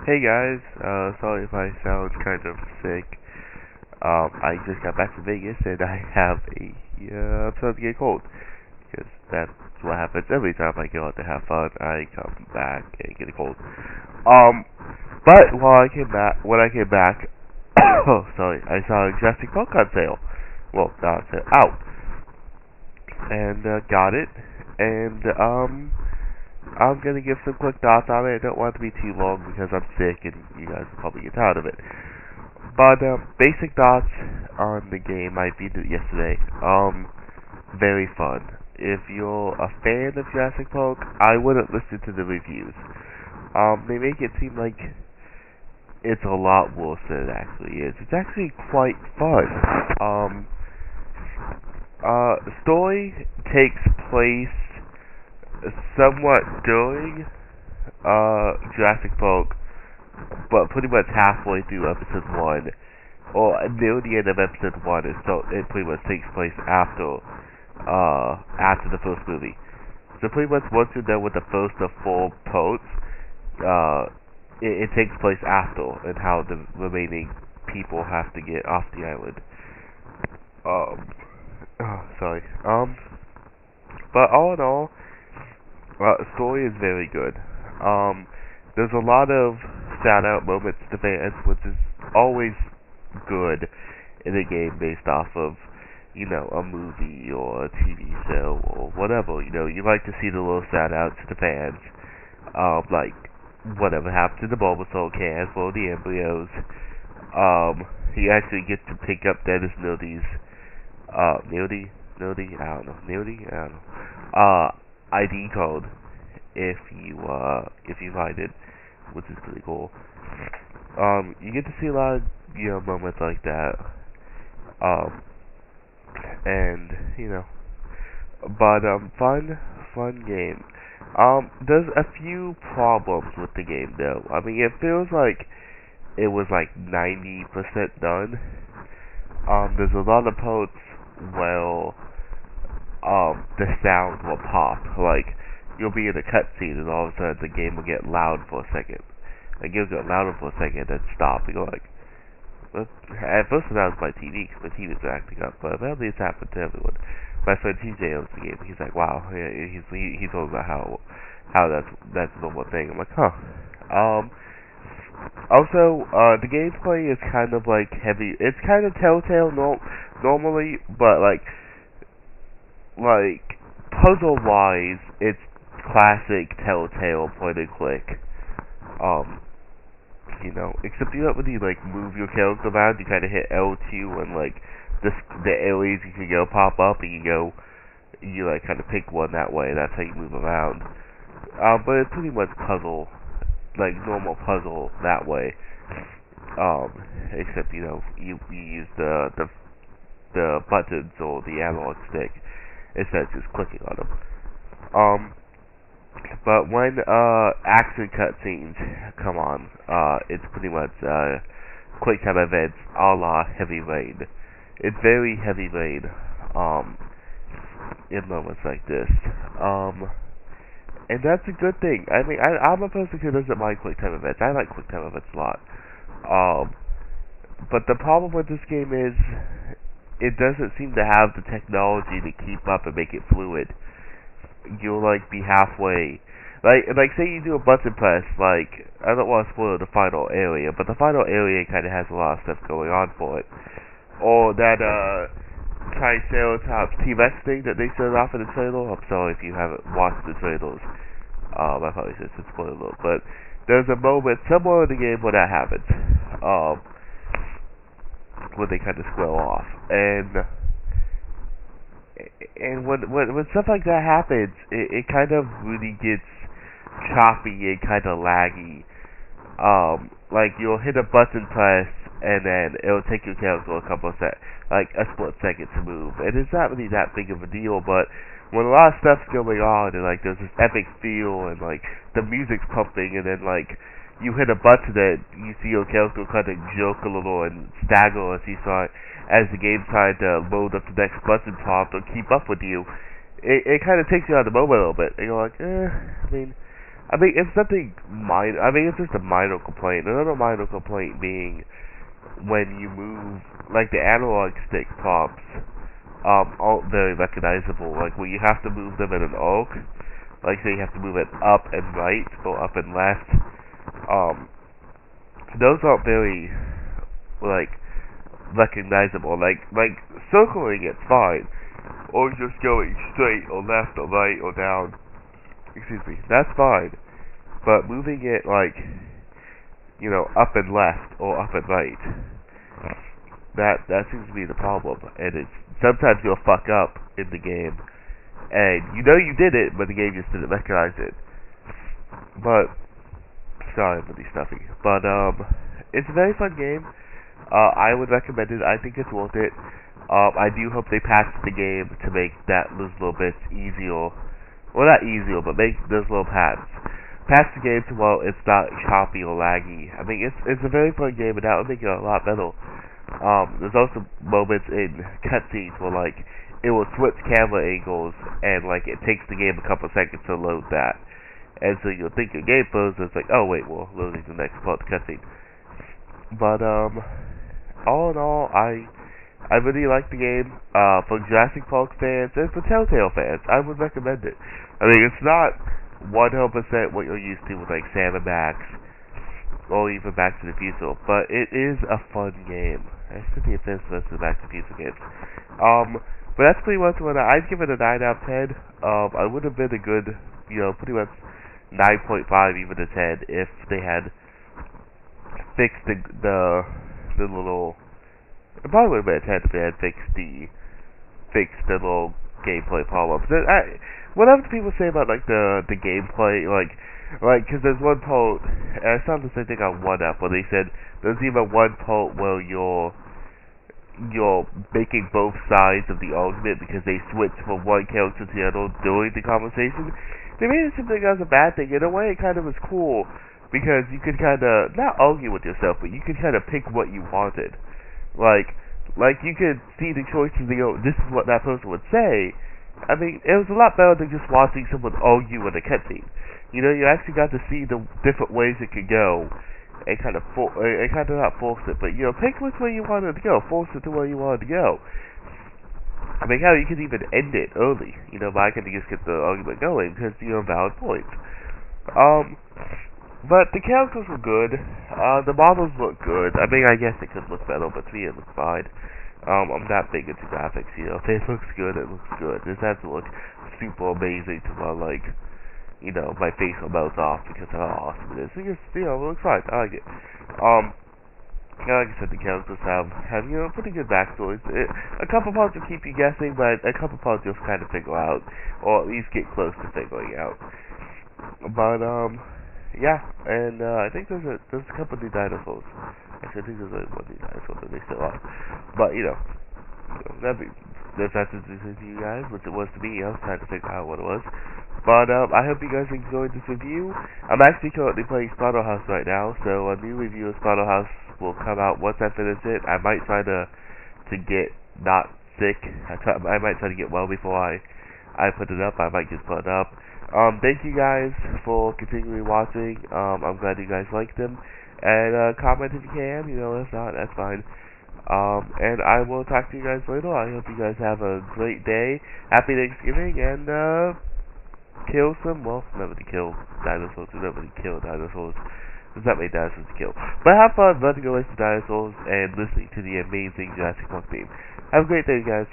Hey guys, sorry if I sound kind of sick. I just got back from Vegas and I have I'm starting to get cold. Because that's what happens every time I go out to have fun. I come back and get a cold. Um, but when I came back, oh, sorry, I saw a Jurassic Park on sale. Well, not on sale, out. And, got it. And, I'm gonna give some quick thoughts on it. I don't want it to be too long because I'm sick and you guys will probably get tired of it. But basic thoughts on the game I beat it yesterday. Very fun. If you're a fan of Jurassic Park, I wouldn't listen to the reviews. They make it seem like it's a lot worse than it actually is. It's actually quite fun. The story takes place somewhat during Jurassic Park, but pretty much halfway through episode 1, or near the end of episode 1, it pretty much takes place after the first movie. So pretty much once you're done with the first of 4 parts, it takes place after, and how the remaining people have to get off the island. Sorry. But all in all, the story is very good. There's a lot of shout-out moments to fans, which is always good in a game based off of, a movie or a TV show or whatever. You like to see the little shout-outs to fans, like whatever happened to the Bulbasaur cans or the embryos. You actually get to pick up Dennis Nerdy's, ID code if you find it, which is pretty cool. You get to see a lot of moments like that. And but fun game. There's a few problems with the game though. I mean, it feels like it was like 90% done. There's a lot of parts where the sound will pop. Like, you'll be in a cutscene and all of a sudden the game will get loud for a second. Like, it'll get louder for a second and then stop. You go like, what? At first that was my TV, because my TV's acting up, but apparently it's happened to everyone. My friend TJ owns the game. He's like, wow. Yeah, he told about how that's a normal thing. I'm like, huh. Also, the gameplay is kind of like heavy. It's kind of Telltale normally, but like puzzle-wise, it's classic Telltale point and click. Except you don't really like move your character around. You kind of hit L2 and like the areas you can go pop up, and you like kind of pick one that way. That's how you move around. But it's pretty much puzzle, like normal puzzle that way. Except you use the buttons or the analog stick instead of just clicking on them. But when action cutscenes come on, it's pretty much quick time events a la Heavy Rain. It's very Heavy Rain in moments like this. And that's a good thing. I mean, I'm a person who doesn't mind quick time events. I like quick time events a lot. But the problem with this game is it doesn't seem to have the technology to keep up and make it fluid. You'll like be halfway, like say you do a button press, like I don't want to spoil the final area, but the final area kind of has a lot of stuff going on for it. Or that Triceratops T-Rex thing that they showed off in the trailer. I'm sorry if you haven't watched the trailers. I probably should spoil a little, but there's a moment somewhere in the game where that happens. When they kind of square off, and when stuff like that happens, it kind of really gets choppy and kind of laggy. Like you'll hit a button press, and then it'll take your character a split second to move, and it's not really that big of a deal. But when a lot of stuff's going on, and like there's this epic feel, and like the music's pumping, and then like you hit a button and you see your character kind of jerk a little and stagger as the game's trying to load up the next button prompt or keep up with you. It kind of takes you out of the moment a little bit. And you're like, I mean, I mean, it's nothing minor. I mean, it's just a minor complaint. Another minor complaint being when you move, like the analog stick prompts, aren't very recognizable. Like when you have to move them in an arc, like say you have to move it up and right or up and left. Those aren't very like recognizable. Like circling it's fine, or just going straight or left or right or down. Excuse me, that's fine. But moving it like, you know, up and left or up and right, that seems to be the problem. And it's sometimes you'll fuck up in the game, and you know you did it, but the game just didn't recognize it. But sorry for the stuffy. But it's a very fun game. I would recommend it. I think it's worth it. I do hope they patch the game to make those little bits easier. Well, not easier, but make those little paths. Patch the game to where it's not choppy or laggy. I mean, it's a very fun game, and that would make it a lot better. There's also moments in cutscenes where, like, it will switch camera angles, and, like, it takes the game a couple seconds to load that. And so you'll think your game froze, and it's like, oh, wait, well, loading the next part of the cutscene. But, all in all, I really like the game. For Jurassic Park fans and for Telltale fans, I would recommend it. I mean, it's not 100% what you're used to with like Sam and Max or even Back to the Future, but it is a fun game. I should be a fan of the Back to the Future games. But that's pretty much what I'd give it a 9 out of 10. I would have been a good, you know, pretty much 9.5 even a 10 if they had fixed the little. It probably would have been a 10 if they had fixed the little gameplay problems. Whatever people say about like the gameplay, like because there's one part, and I saw this I think on 1UP where they said there's even one part where you're making both sides of the argument because they switch from one character to the other during the conversation. They made it seem like that was a bad thing. In a way, it kind of was cool because you could kind of not argue with yourself, but you could kind of pick what you wanted. Like you could see the choices and go, this is what that person would say. I mean, it was a lot better than just watching someone argue in a cutscene. You know, you actually got to see the different ways it could go, and kind of not force it, but you know, pick which way you wanted to go, force it to where you wanted to go. I mean, hell, you could even end it early, you know, by kind of just get the argument going because you know, valid points. But the characters were good. The models look good. I mean, I guess it could look better, but to me it looks fine. I'm not big into graphics, you know. If it looks good, it looks good. It doesn't have to look super amazing to my, like, you know, my face will melt off because of how awesome it is. It just, you know, it looks fine. I like it. Like I said, the characters have you know, pretty good backstories. A couple parts will keep you guessing, but a couple parts you'll kind of figure out, or at least get close to figuring out. But, yeah, and I think there's a couple new dinosaurs. Actually, I think there's only one new dinosaur that they still are. But there's nothing to say to you guys, which it was to me. I was trying to figure out what it was. But I hope you guys enjoyed this review. I'm actually currently playing Slaughterhouse right now, so a new review of Slaughterhouse will come out once I finish it. I might try to get not sick. I might try to get well before I put it up. I might just put it up. Thank you guys for continuing watching. I'm glad you guys liked them. And comment if you can, you know, if not, that's fine. And I will talk to you guys later. I hope you guys have a great day. Happy Thanksgiving, and kill some, well, nobody kill dinosaurs, nobody kill dinosaurs. There's not many dinosaurs to kill. But have fun running away from dinosaurs and listening to the amazing Jurassic Park theme. Have a great day, guys.